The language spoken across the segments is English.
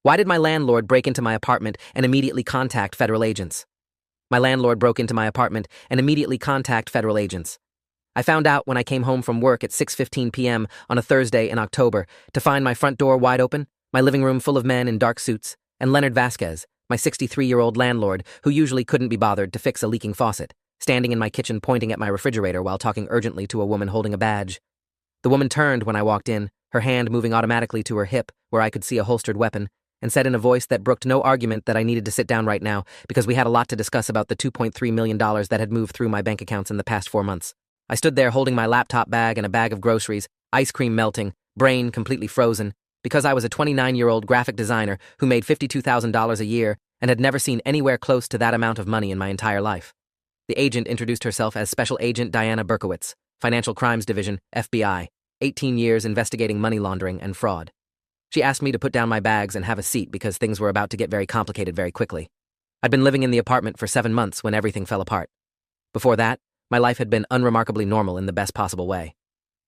Why did my landlord break into my apartment and immediately contact federal agents? My landlord broke into my apartment and immediately contact federal agents. I found out when I came home from work at 6:15 p.m. on a Thursday in October to find my front door wide open, my living room full of men in dark suits, and Leonard Vasquez, my 63-year-old landlord who usually couldn't be bothered to fix a leaking faucet, standing in my kitchen pointing at my refrigerator while talking urgently to a woman holding a badge. The woman turned when I walked in, her hand moving automatically to her hip where I could see a holstered weapon, and said in a voice that brooked no argument that I needed to sit down right now because we had a lot to discuss about the $2.3 million that had moved through my bank accounts in the past 4 months. I stood there holding my laptop bag and a bag of groceries, ice cream melting, brain completely frozen, because I was a 29-year-old graphic designer who made $52,000 a year and had never seen anywhere close to that amount of money in my entire life. The agent introduced herself as Special Agent Diana Berkowitz, Financial Crimes Division, FBI, 18 years investigating money laundering and fraud. She asked me to put down my bags and have a seat because things were about to get very complicated very quickly. I'd been living in the apartment for 7 months when everything fell apart. Before that, my life had been unremarkably normal in the best possible way.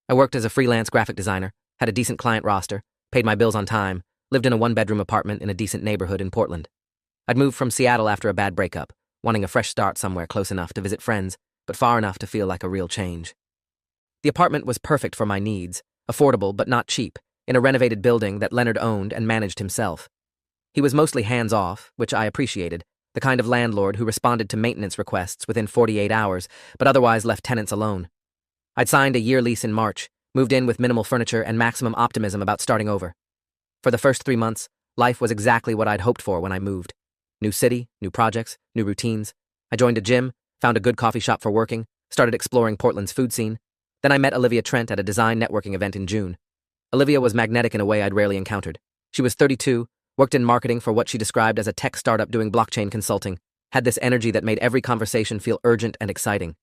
I worked as a freelance graphic designer, had a decent client roster, paid my bills on time, lived in a one-bedroom apartment in a decent neighborhood in Portland. I'd moved from Seattle after a bad breakup, wanting a fresh start somewhere close enough to visit friends, but far enough to feel like a real change. The apartment was perfect for my needs, affordable but not cheap, in a renovated building that Leonard owned and managed himself. He was mostly hands-off, which I appreciated, the kind of landlord who responded to maintenance requests within 48 hours, but otherwise left tenants alone. I'd signed a year lease in March, moved in with minimal furniture and maximum optimism about starting over. For the first 3 months, life was exactly what I'd hoped for when I moved. New city, new projects, new routines. I joined a gym, found a good coffee shop for working, started exploring Portland's food scene. Then I met Olivia Trent at a design networking event in June. Olivia was magnetic in a way I'd rarely encountered. She was 32, worked in marketing for what she described as a tech startup doing blockchain consulting, had this energy that made every conversation feel urgent and exciting.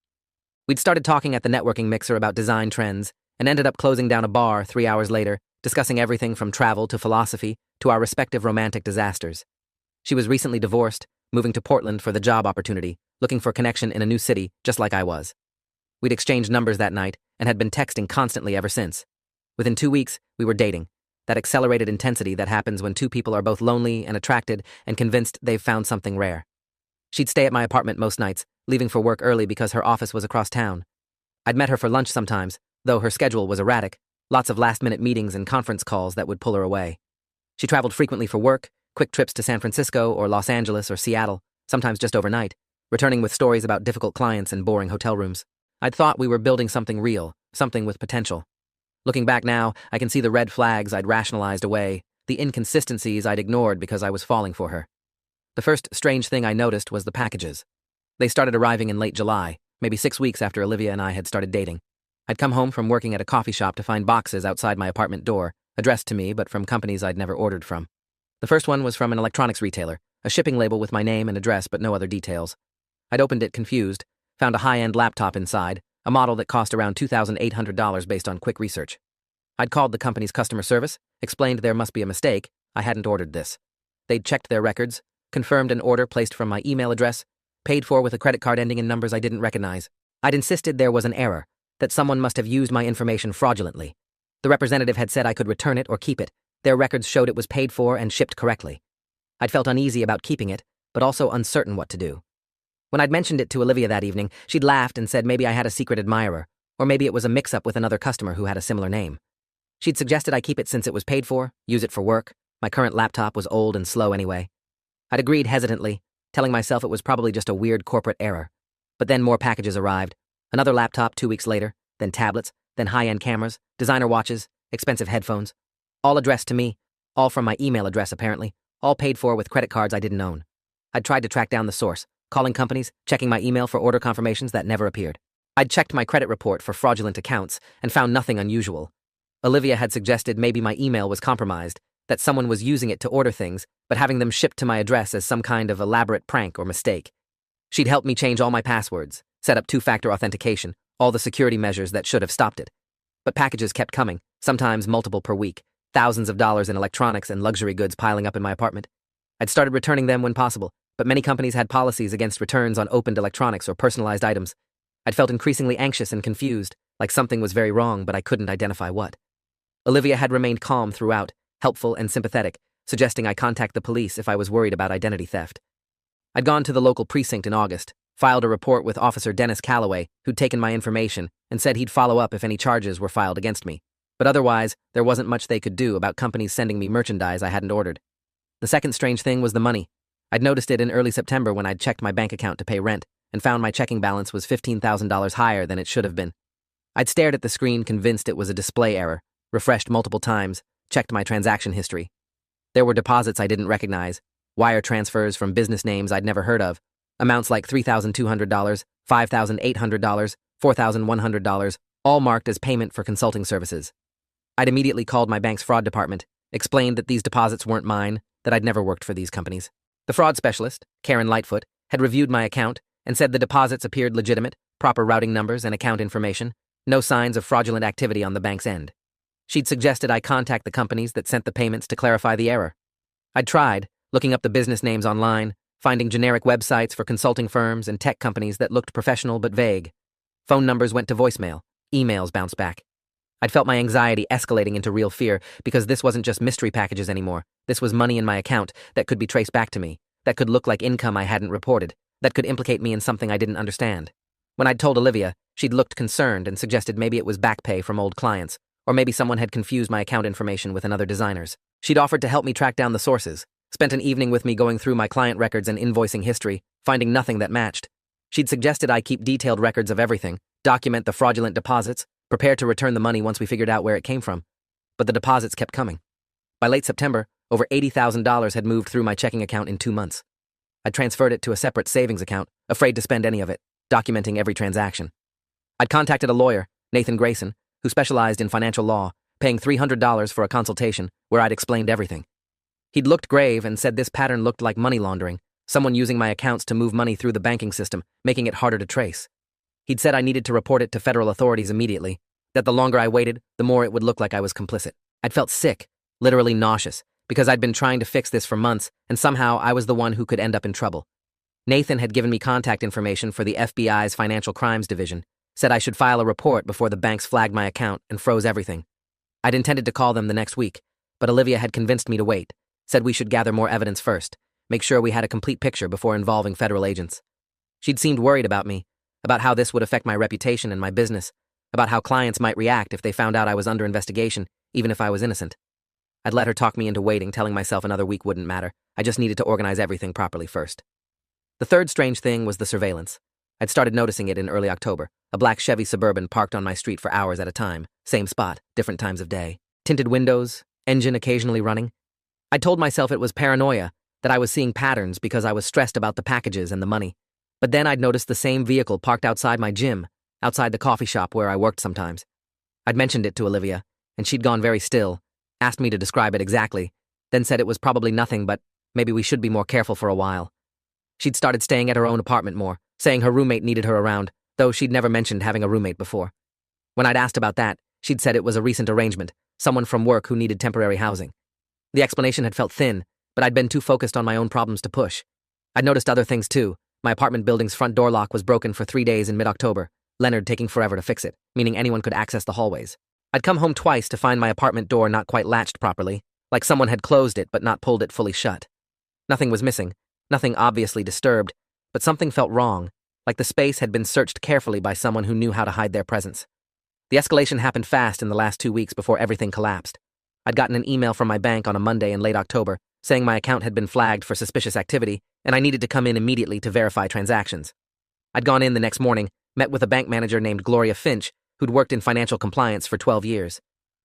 We'd started talking at the networking mixer about design trends and ended up closing down a bar 3 hours later, discussing everything from travel to philosophy to our respective romantic disasters. She was recently divorced, moving to Portland for the job opportunity, looking for connection in a new city, just like I was. We'd exchanged numbers that night and had been texting constantly ever since. Within 2 weeks, we were dating, that accelerated intensity that happens when two people are both lonely and attracted and convinced they've found something rare. She'd stay at my apartment most nights, leaving for work early because her office was across town. I'd met her for lunch sometimes, though her schedule was erratic, lots of last-minute meetings and conference calls that would pull her away. She traveled frequently for work, quick trips to San Francisco or Los Angeles or Seattle, sometimes just overnight, returning with stories about difficult clients and boring hotel rooms. I'd thought we were building something real, something with potential. Looking back now, I can see the red flags I'd rationalized away, the inconsistencies I'd ignored because I was falling for her. The first strange thing I noticed was the packages. They started arriving in late July, maybe 6 weeks after Olivia and I had started dating. I'd come home from working at a coffee shop to find boxes outside my apartment door, addressed to me but from companies I'd never ordered from. The first one was from an electronics retailer, a shipping label with my name and address but no other details. I'd opened it confused, found a high-end laptop inside, a model that cost around $2,800 based on quick research. I'd called the company's customer service, explained there must be a mistake, I hadn't ordered this. They'd checked their records, confirmed an order placed from my email address, paid for with a credit card ending in numbers I didn't recognize. I'd insisted there was an error, that someone must have used my information fraudulently. The representative had said I could return it or keep it. Their records showed it was paid for and shipped correctly. I'd felt uneasy about keeping it, but also uncertain what to do. When I'd mentioned it to Olivia that evening, she'd laughed and said maybe I had a secret admirer, or maybe it was a mix-up with another customer who had a similar name. She'd suggested I keep it since it was paid for, use it for work. My current laptop was old and slow anyway. I'd agreed hesitantly, telling myself it was probably just a weird corporate error. But then more packages arrived. Another laptop 2 weeks later, then tablets, then high-end cameras, designer watches, expensive headphones. All addressed to me, all from my email address apparently, all paid for with credit cards I didn't own. I'd tried to track down the source, calling companies, checking my email for order confirmations that never appeared. I'd checked my credit report for fraudulent accounts and found nothing unusual. Olivia had suggested maybe my email was compromised, that someone was using it to order things, but having them shipped to my address as some kind of elaborate prank or mistake. She'd helped me change all my passwords, set up two-factor authentication, all the security measures that should have stopped it. But packages kept coming, sometimes multiple per week, thousands of dollars in electronics and luxury goods piling up in my apartment. I'd started returning them when possible, but many companies had policies against returns on opened electronics or personalized items. I'd felt increasingly anxious and confused, like something was very wrong, but I couldn't identify what. Olivia had remained calm throughout, helpful and sympathetic, suggesting I contact the police if I was worried about identity theft. I'd gone to the local precinct in August, filed a report with Officer Dennis Calloway, who'd taken my information, and said he'd follow up if any charges were filed against me. But otherwise, there wasn't much they could do about companies sending me merchandise I hadn't ordered. The second strange thing was the money. I'd noticed it in early September when I'd checked my bank account to pay rent, and found my checking balance was $15,000 higher than it should have been. I'd stared at the screen, convinced it was a display error, refreshed multiple times, checked my transaction history. There were deposits I didn't recognize, wire transfers from business names I'd never heard of, amounts like $3,200, $5,800, $4,100, all marked as payment for consulting services. I'd immediately called my bank's fraud department, explained that these deposits weren't mine, that I'd never worked for these companies. The fraud specialist, Karen Lightfoot, had reviewed my account and said the deposits appeared legitimate, proper routing numbers and account information, no signs of fraudulent activity on the bank's end. She'd suggested I contact the companies that sent the payments to clarify the error. I'd tried, looking up the business names online, finding generic websites for consulting firms and tech companies that looked professional but vague. Phone numbers went to voicemail, emails bounced back. I'd felt my anxiety escalating into real fear because this wasn't just mystery packages anymore. This was money in my account that could be traced back to me, that could look like income I hadn't reported, that could implicate me in something I didn't understand. When I'd told Olivia, she'd looked concerned and suggested maybe it was back pay from old clients, or maybe someone had confused my account information with another designer's. She'd offered to help me track down the sources, spent an evening with me going through my client records and invoicing history, finding nothing that matched. She'd suggested I keep detailed records of everything, document the fraudulent deposits, prepare to return the money once we figured out where it came from. But the deposits kept coming. By late September, over $80,000 had moved through my checking account in 2 months. I'd transferred it to a separate savings account, afraid to spend any of it, documenting every transaction. I'd contacted a lawyer, Nathan Grayson, who specialized in financial law, paying $300 for a consultation where I'd explained everything. He'd looked grave and said this pattern looked like money laundering, someone using my accounts to move money through the banking system, making it harder to trace. He'd said I needed to report it to federal authorities immediately, that the longer I waited, the more it would look like I was complicit. I'd felt sick, literally nauseous, because I'd been trying to fix this for months, and somehow I was the one who could end up in trouble. Nathan had given me contact information for the FBI's Financial Crimes Division, said I should file a report before the banks flagged my account and froze everything. I'd intended to call them the next week, but Olivia had convinced me to wait, said we should gather more evidence first, make sure we had a complete picture before involving federal agents. She'd seemed worried about me, about how this would affect my reputation and my business, about how clients might react if they found out I was under investigation, even if I was innocent. I'd let her talk me into waiting, telling myself another week wouldn't matter. I just needed to organize everything properly first. The third strange thing was the surveillance. I'd started noticing it in early October, a black Chevy Suburban parked on my street for hours at a time, same spot, different times of day. Tinted windows, engine occasionally running. I told myself it was paranoia, that I was seeing patterns because I was stressed about the packages and the money. But then I'd noticed the same vehicle parked outside my gym, outside the coffee shop where I worked sometimes. I'd mentioned it to Olivia, and she'd gone very still, asked me to describe it exactly, then said it was probably nothing, but maybe we should be more careful for a while. She'd started staying at her own apartment more, saying her roommate needed her around, though she'd never mentioned having a roommate before. When I'd asked about that, she'd said it was a recent arrangement, someone from work who needed temporary housing. The explanation had felt thin, but I'd been too focused on my own problems to push. I'd noticed other things too. My apartment building's front door lock was broken for 3 days in mid-October, Leonard taking forever to fix it, meaning anyone could access the hallways. I'd come home twice to find my apartment door not quite latched properly, like someone had closed it but not pulled it fully shut. Nothing was missing, nothing obviously disturbed, but something felt wrong, like the space had been searched carefully by someone who knew how to hide their presence. The escalation happened fast in the last 2 weeks before everything collapsed. I'd gotten an email from my bank on a Monday in late October, saying my account had been flagged for suspicious activity, and I needed to come in immediately to verify transactions. I'd gone in the next morning, met with a bank manager named Gloria Finch, who'd worked in financial compliance for 12 years.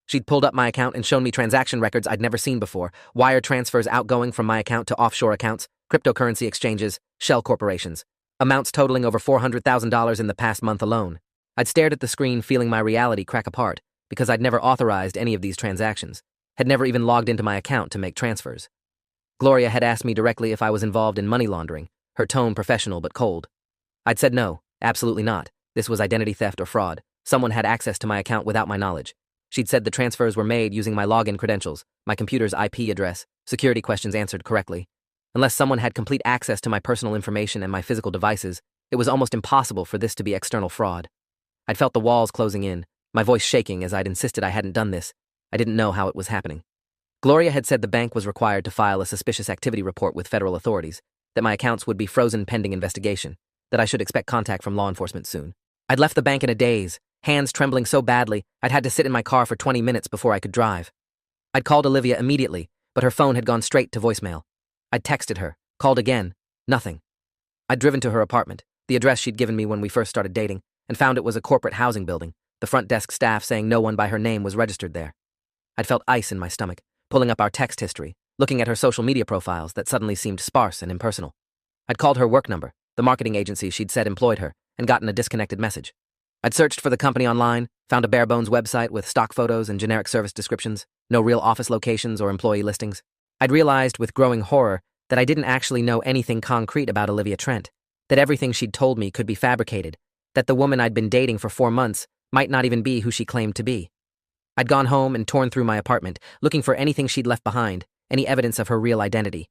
She'd pulled up my account and shown me transaction records I'd never seen before, wire transfers outgoing from my account to offshore accounts, cryptocurrency exchanges, shell corporations, amounts totaling over $400,000 in the past month alone. I'd stared at the screen, feeling my reality crack apart, because I'd never authorized any of these transactions, had never even logged into my account to make transfers. Gloria had asked me directly if I was involved in money laundering, her tone professional but cold. I'd said no, absolutely not. This was identity theft or fraud. Someone had access to my account without my knowledge. She'd said the transfers were made using my login credentials, my computer's IP address, security questions answered correctly. Unless someone had complete access to my personal information and my physical devices, it was almost impossible for this to be external fraud. I'd felt the walls closing in, my voice shaking as I'd insisted I hadn't done this. I didn't know how it was happening. Gloria had said the bank was required to file a suspicious activity report with federal authorities, that my accounts would be frozen pending investigation, that I should expect contact from law enforcement soon. I'd left the bank in a daze, hands trembling so badly I'd had to sit in my car for 20 minutes before I could drive. I'd called Olivia immediately, but her phone had gone straight to voicemail. I'd texted her, called again, nothing. I'd driven to her apartment, the address she'd given me when we first started dating, and found it was a corporate housing building, the front desk staff saying no one by her name was registered there. I'd felt ice in my stomach, pulling up our text history, looking at her social media profiles that suddenly seemed sparse and impersonal. I'd called her work number, the marketing agency she'd said employed her, and gotten a disconnected message. I'd searched for the company online, found a bare-bones website with stock photos and generic service descriptions, no real office locations or employee listings. I'd realized with growing horror that I didn't actually know anything concrete about Olivia Trent, that everything she'd told me could be fabricated, that the woman I'd been dating for 4 months might not even be who she claimed to be. I'd gone home and torn through my apartment, looking for anything she'd left behind, any evidence of her real identity.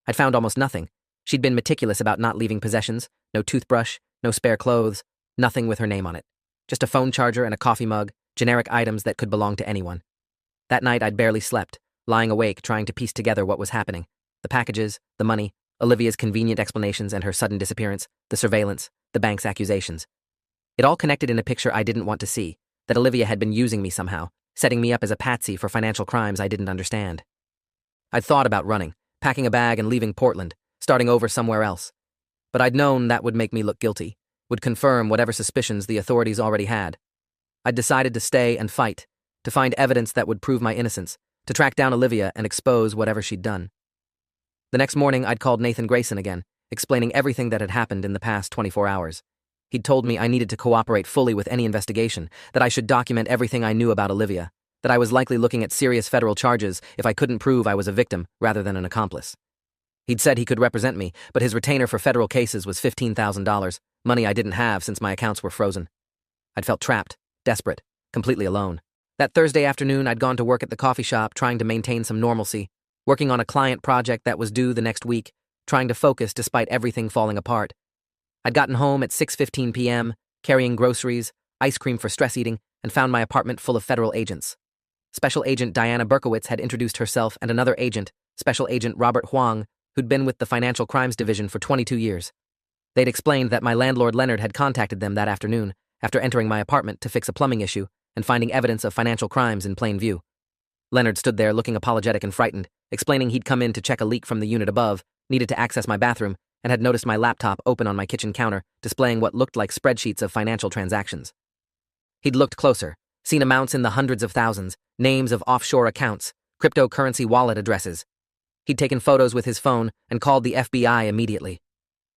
I'd found almost nothing. She'd been meticulous about not leaving possessions, no toothbrush, no spare clothes, nothing with her name on it. Just a phone charger and a coffee mug, generic items that could belong to anyone. That night I'd barely slept, lying awake trying to piece together what was happening. The packages, the money, Olivia's convenient explanations and her sudden disappearance, the surveillance, the bank's accusations. It all connected in a picture I didn't want to see, that Olivia had been using me somehow, setting me up as a patsy for financial crimes I didn't understand. I'd thought about running, packing a bag and leaving Portland, starting over somewhere else. But I'd known that would make me look guilty, would confirm whatever suspicions the authorities already had. I'd decided to stay and fight, to find evidence that would prove my innocence, to track down Olivia and expose whatever she'd done. The next morning, I'd called Nathan Grayson again, explaining everything that had happened in the past 24 hours. He'd told me I needed to cooperate fully with any investigation, that I should document everything I knew about Olivia, that I was likely looking at serious federal charges if I couldn't prove I was a victim rather than an accomplice. He'd said he could represent me, but his retainer for federal cases was $15,000, money I didn't have since my accounts were frozen. I'd felt trapped, desperate, completely alone. That Thursday afternoon, I'd gone to work at the coffee shop trying to maintain some normalcy, working on a client project that was due the next week, trying to focus despite everything falling apart. I'd gotten home at 6:15 p.m., carrying groceries, ice cream for stress eating, and found my apartment full of federal agents. Special Agent Diana Berkowitz had introduced herself and another agent, Special Agent Robert Huang, who'd been with the Financial Crimes Division for 22 years. They'd explained that my landlord Leonard had contacted them that afternoon after entering my apartment to fix a plumbing issue and finding evidence of financial crimes in plain view. Leonard stood there looking apologetic and frightened, explaining he'd come in to check a leak from the unit above, needed to access my bathroom, and had noticed my laptop open on my kitchen counter, displaying what looked like spreadsheets of financial transactions. He'd looked closer, seen amounts in the hundreds of thousands, names of offshore accounts, cryptocurrency wallet addresses. He'd taken photos with his phone and called the FBI immediately.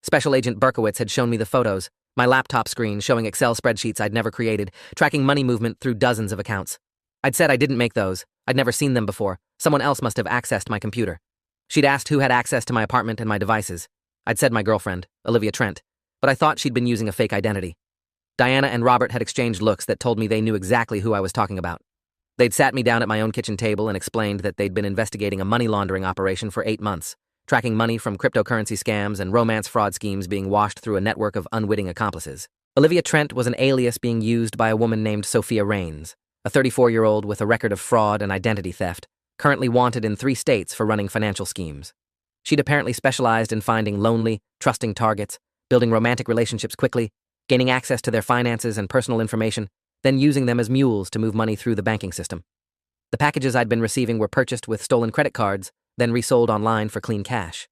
Special Agent Berkowitz had shown me the photos, my laptop screen showing Excel spreadsheets I'd never created, tracking money movement through dozens of accounts. I'd said I didn't make those. I'd never seen them before. Someone else must have accessed my computer. She'd asked who had access to my apartment and my devices. I'd said my girlfriend, Olivia Trent, but I thought she'd been using a fake identity. Diana and Robert had exchanged looks that told me they knew exactly who I was talking about. They'd sat me down at my own kitchen table and explained that they'd been investigating a money laundering operation for 8 months, tracking money from cryptocurrency scams and romance fraud schemes being washed through a network of unwitting accomplices. Olivia Trent was an alias being used by a woman named Sophia Rains, a 34-year-old with a record of fraud and identity theft, currently wanted in 3 states for running financial schemes. She'd apparently specialized in finding lonely, trusting targets, building romantic relationships quickly, gaining access to their finances and personal information, then using them as mules to move money through the banking system. The packages I'd been receiving were purchased with stolen credit cards, then resold online for clean cash.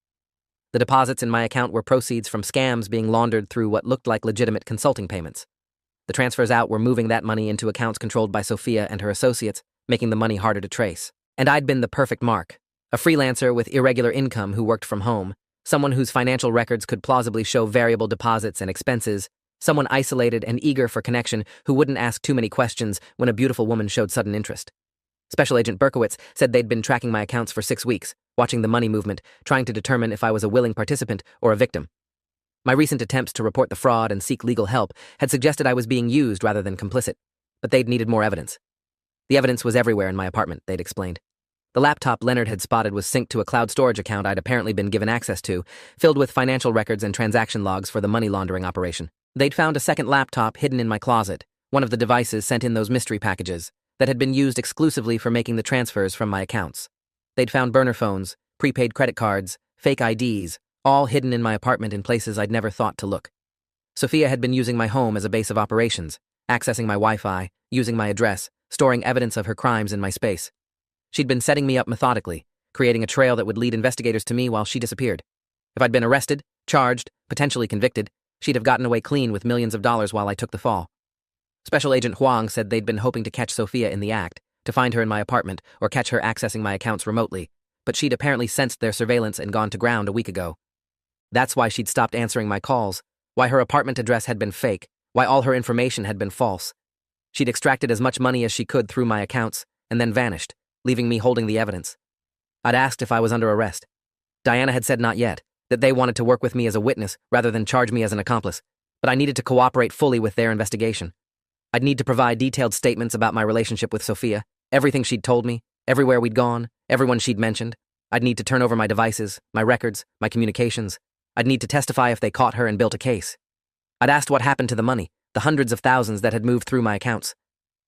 The deposits in my account were proceeds from scams being laundered through what looked like legitimate consulting payments. The transfers out were moving that money into accounts controlled by Sophia and her associates, making the money harder to trace. And I'd been the perfect mark. A freelancer with irregular income who worked from home, someone whose financial records could plausibly show variable deposits and expenses, someone isolated and eager for connection who wouldn't ask too many questions when a beautiful woman showed sudden interest. Special Agent Berkowitz said they'd been tracking my accounts for 6 weeks, watching the money movement, trying to determine if I was a willing participant or a victim. My recent attempts to report the fraud and seek legal help had suggested I was being used rather than complicit, but they'd needed more evidence. The evidence was everywhere in my apartment, they'd explained. The laptop Leonard had spotted was synced to a cloud storage account I'd apparently been given access to, filled with financial records and transaction logs for the money laundering operation. They'd found a second laptop hidden in my closet, one of the devices sent in those mystery packages, that had been used exclusively for making the transfers from my accounts. They'd found burner phones, prepaid credit cards, fake IDs, all hidden in my apartment in places I'd never thought to look. Sophia had been using my home as a base of operations, accessing my Wi-Fi, using my address, storing evidence of her crimes in my space. She'd been setting me up methodically, creating a trail that would lead investigators to me while she disappeared. If I'd been arrested, charged, potentially convicted, she'd have gotten away clean with millions of dollars while I took the fall. Special Agent Huang said they'd been hoping to catch Sophia in the act, to find her in my apartment or catch her accessing my accounts remotely, but she'd apparently sensed their surveillance and gone to ground a week ago. That's why she'd stopped answering my calls, why her apartment address had been fake, why all her information had been false. She'd extracted as much money as she could through my accounts and then vanished, leaving me holding the evidence. I'd asked if I was under arrest. Diana had said not yet, that they wanted to work with me as a witness rather than charge me as an accomplice, but I needed to cooperate fully with their investigation. I'd need to provide detailed statements about my relationship with Sophia, everything she'd told me, everywhere we'd gone, everyone she'd mentioned. I'd need to turn over my devices, my records, my communications. I'd need to testify if they caught her and built a case. I'd asked what happened to the money, the hundreds of thousands that had moved through my accounts.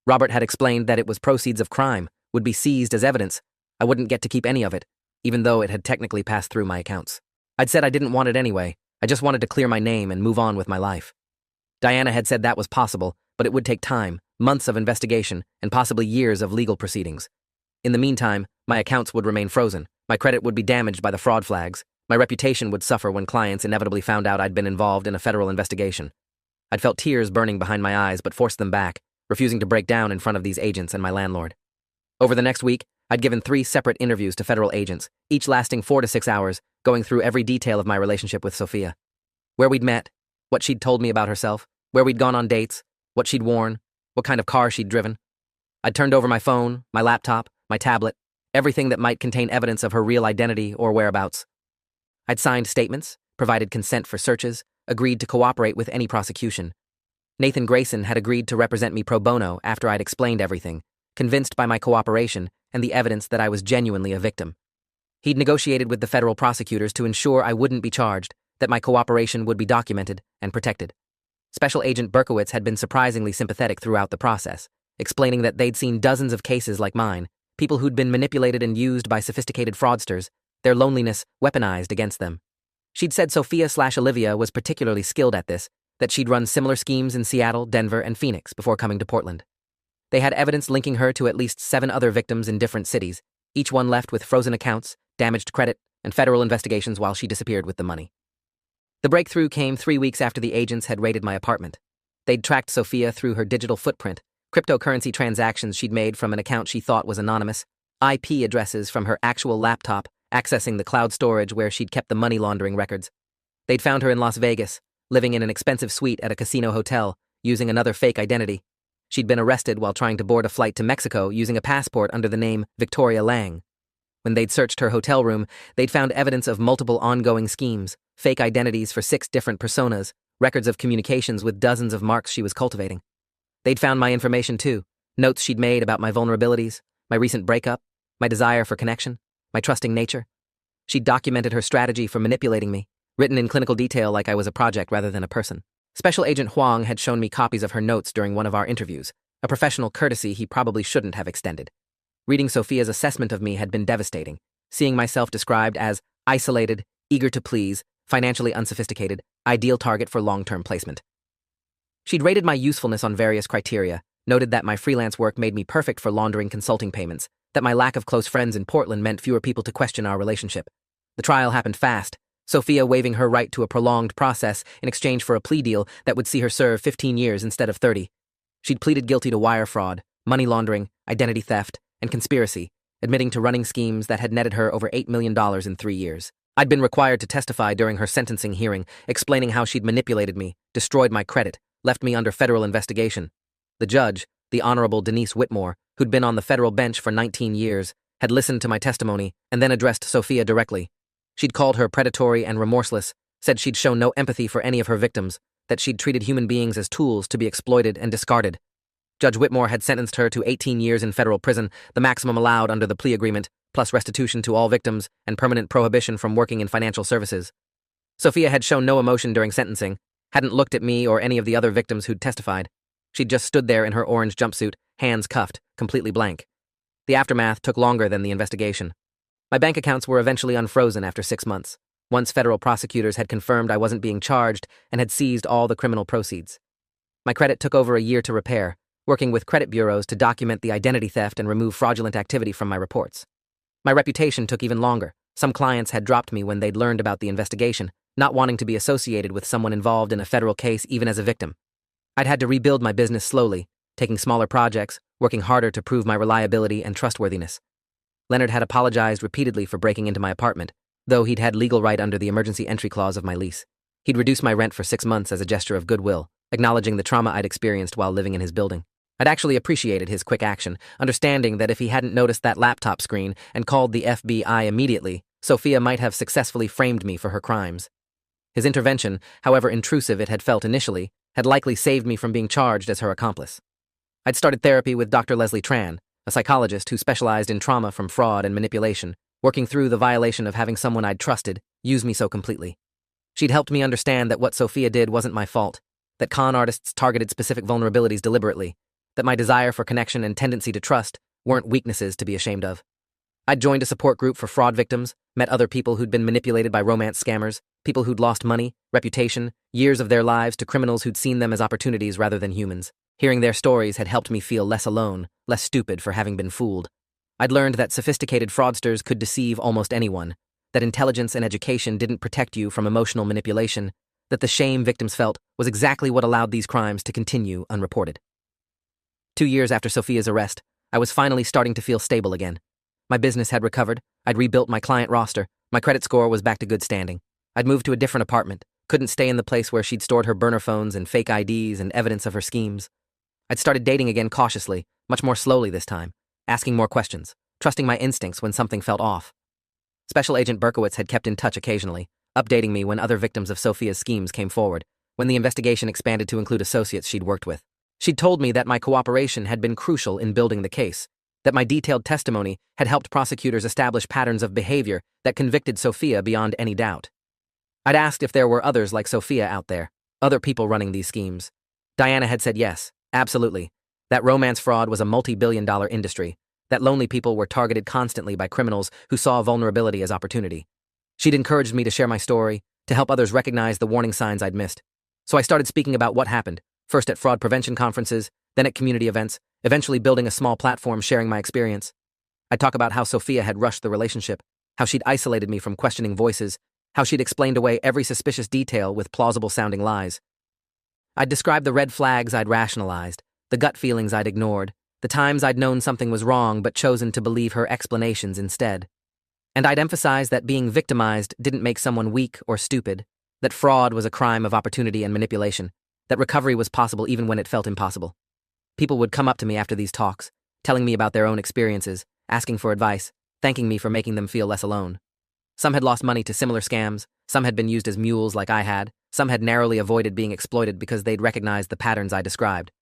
Robert had explained that it was proceeds of crime, would be seized as evidence. I wouldn't get to keep any of it, even though it had technically passed through my accounts. I'd said I didn't want it anyway. I just wanted to clear my name and move on with my life. Diana had said that was possible, but it would take time, months of investigation, and possibly years of legal proceedings. In the meantime, my accounts would remain frozen, my credit would be damaged by the fraud flags, my reputation would suffer when clients inevitably found out I'd been involved in a federal investigation. I'd felt tears burning behind my eyes but forced them back, refusing to break down in front of these agents and my landlord. Over the next week, I'd given 3 separate interviews to federal agents, each lasting 4 to 6 hours, going through every detail of my relationship with Sophia. Where we'd met, what she'd told me about herself, where we'd gone on dates, what she'd worn, what kind of car she'd driven. I'd turned over my phone, my laptop, my tablet, everything that might contain evidence of her real identity or whereabouts. I'd signed statements, provided consent for searches, agreed to cooperate with any prosecution. Nathan Grayson had agreed to represent me pro bono after I'd explained everything, convinced by my cooperation and the evidence that I was genuinely a victim. He'd negotiated with the federal prosecutors to ensure I wouldn't be charged, that my cooperation would be documented and protected. Special Agent Berkowitz had been surprisingly sympathetic throughout the process, explaining that they'd seen dozens of cases like mine, people who'd been manipulated and used by sophisticated fraudsters, their loneliness weaponized against them. She'd said Sophia/Olivia was particularly skilled at this, that she'd run similar schemes in Seattle, Denver, and Phoenix before coming to Portland. They had evidence linking her to at least 7 other victims in different cities, each one left with frozen accounts, damaged credit, and federal investigations while she disappeared with the money. The breakthrough came 3 weeks after the agents had raided my apartment. They'd tracked Sophia through her digital footprint, cryptocurrency transactions she'd made from an account she thought was anonymous, IP addresses from her actual laptop, accessing the cloud storage where she'd kept the money laundering records. They'd found her in Las Vegas, living in an expensive suite at a casino hotel, using another fake identity. She'd been arrested while trying to board a flight to Mexico using a passport under the name Victoria Lang. When they'd searched her hotel room, they'd found evidence of multiple ongoing schemes, fake identities for 6 different personas, records of communications with dozens of marks she was cultivating. They'd found my information too, notes she'd made about my vulnerabilities, my recent breakup, my desire for connection, my trusting nature. She'd documented her strategy for manipulating me, written in clinical detail like I was a project rather than a person. Special Agent Huang had shown me copies of her notes during one of our interviews, a professional courtesy he probably shouldn't have extended. Reading Sophia's assessment of me had been devastating, seeing myself described as isolated, eager to please, financially unsophisticated, ideal target for long-term placement. She'd rated my usefulness on various criteria, noted that my freelance work made me perfect for laundering consulting payments, that my lack of close friends in Portland meant fewer people to question our relationship. The trial happened fast, Sophia waiving her right to a prolonged process in exchange for a plea deal that would see her serve 15 years instead of 30. She'd pleaded guilty to wire fraud, money laundering, identity theft, and conspiracy, admitting to running schemes that had netted her over $8 million in 3 years. I'd been required to testify during her sentencing hearing, explaining how she'd manipulated me, destroyed my credit, left me under federal investigation. The judge, the Honorable Denise Whitmore, who'd been on the federal bench for 19 years, had listened to my testimony and then addressed Sophia directly. She'd called her predatory and remorseless, said she'd shown no empathy for any of her victims, that she'd treated human beings as tools to be exploited and discarded. Judge Whitmore had sentenced her to 18 years in federal prison, the maximum allowed under the plea agreement, plus restitution to all victims and permanent prohibition from working in financial services. Sophia had shown no emotion during sentencing, hadn't looked at me or any of the other victims who'd testified. She'd just stood there in her orange jumpsuit, hands cuffed, completely blank. The aftermath took longer than the investigation. My bank accounts were eventually unfrozen after 6 months, once federal prosecutors had confirmed I wasn't being charged and had seized all the criminal proceeds. My credit took over a year to repair, working with credit bureaus to document the identity theft and remove fraudulent activity from my reports. My reputation took even longer. Some clients had dropped me when they'd learned about the investigation, not wanting to be associated with someone involved in a federal case even as a victim. I'd had to rebuild my business slowly, taking smaller projects, working harder to prove my reliability and trustworthiness. Leonard had apologized repeatedly for breaking into my apartment, though he'd had legal right under the emergency entry clause of my lease. He'd reduced my rent for 6 months as a gesture of goodwill, acknowledging the trauma I'd experienced while living in his building. I'd actually appreciated his quick action, understanding that if he hadn't noticed that laptop screen and called the FBI immediately, Sophia might have successfully framed me for her crimes. His intervention, however intrusive it had felt initially, had likely saved me from being charged as her accomplice. I'd started therapy with Dr. Leslie Tran, a psychologist who specialized in trauma from fraud and manipulation, working through the violation of having someone I'd trusted use me so completely. She'd helped me understand that what Sophia did wasn't my fault, that con artists targeted specific vulnerabilities deliberately, that my desire for connection and tendency to trust weren't weaknesses to be ashamed of. I'd joined a support group for fraud victims, met other people who'd been manipulated by romance scammers, people who'd lost money, reputation, years of their lives to criminals who'd seen them as opportunities rather than humans. Hearing their stories had helped me feel less alone, less stupid for having been fooled. I'd learned that sophisticated fraudsters could deceive almost anyone, that intelligence and education didn't protect you from emotional manipulation, that the shame victims felt was exactly what allowed these crimes to continue unreported. 2 years after Sophia's arrest, I was finally starting to feel stable again. My business had recovered, I'd rebuilt my client roster, my credit score was back to good standing. I'd moved to a different apartment, couldn't stay in the place where she'd stored her burner phones and fake IDs and evidence of her schemes. I'd started dating again cautiously, much more slowly this time, asking more questions, trusting my instincts when something felt off. Special Agent Berkowitz had kept in touch occasionally, updating me when other victims of Sophia's schemes came forward, when the investigation expanded to include associates she'd worked with. She'd told me that my cooperation had been crucial in building the case, that my detailed testimony had helped prosecutors establish patterns of behavior that convicted Sophia beyond any doubt. I'd asked if there were others like Sophia out there, other people running these schemes. Diana had said yes, absolutely, that romance fraud was a multi-billion-dollar industry, that lonely people were targeted constantly by criminals who saw vulnerability as opportunity. She'd encouraged me to share my story, to help others recognize the warning signs I'd missed. So I started speaking about what happened, first at fraud prevention conferences, then at community events, eventually building a small platform sharing my experience. I'd talk about how Sophia had rushed the relationship, how she'd isolated me from questioning voices, how she'd explained away every suspicious detail with plausible-sounding lies. I'd describe the red flags I'd rationalized, the gut feelings I'd ignored, the times I'd known something was wrong but chosen to believe her explanations instead. And I'd emphasize that being victimized didn't make someone weak or stupid, that fraud was a crime of opportunity and manipulation, that recovery was possible even when it felt impossible. People would come up to me after these talks, telling me about their own experiences, asking for advice, thanking me for making them feel less alone. Some had lost money to similar scams, some had been used as mules like I had, some had narrowly avoided being exploited because they'd recognized the patterns I described.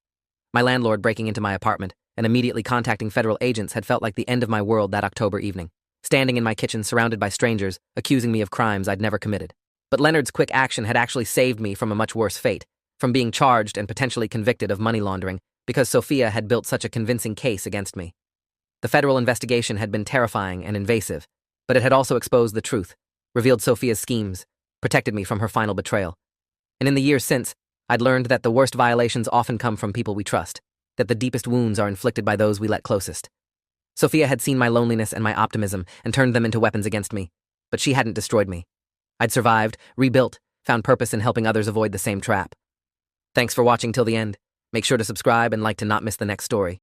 My landlord breaking into my apartment and immediately contacting federal agents had felt like the end of my world that October evening, standing in my kitchen surrounded by strangers, accusing me of crimes I'd never committed. But Leonard's quick action had actually saved me from a much worse fate, from being charged and potentially convicted of money laundering, because Sophia had built such a convincing case against me. The federal investigation had been terrifying and invasive, but it had also exposed the truth, revealed Sophia's schemes, protected me from her final betrayal. And in the years since, I'd learned that the worst violations often come from people we trust, that the deepest wounds are inflicted by those we let closest. Sophia had seen my loneliness and my optimism and turned them into weapons against me, but she hadn't destroyed me. I'd survived, rebuilt, found purpose in helping others avoid the same trap. Thanks for watching till the end. Make sure to subscribe and like to not miss the next story.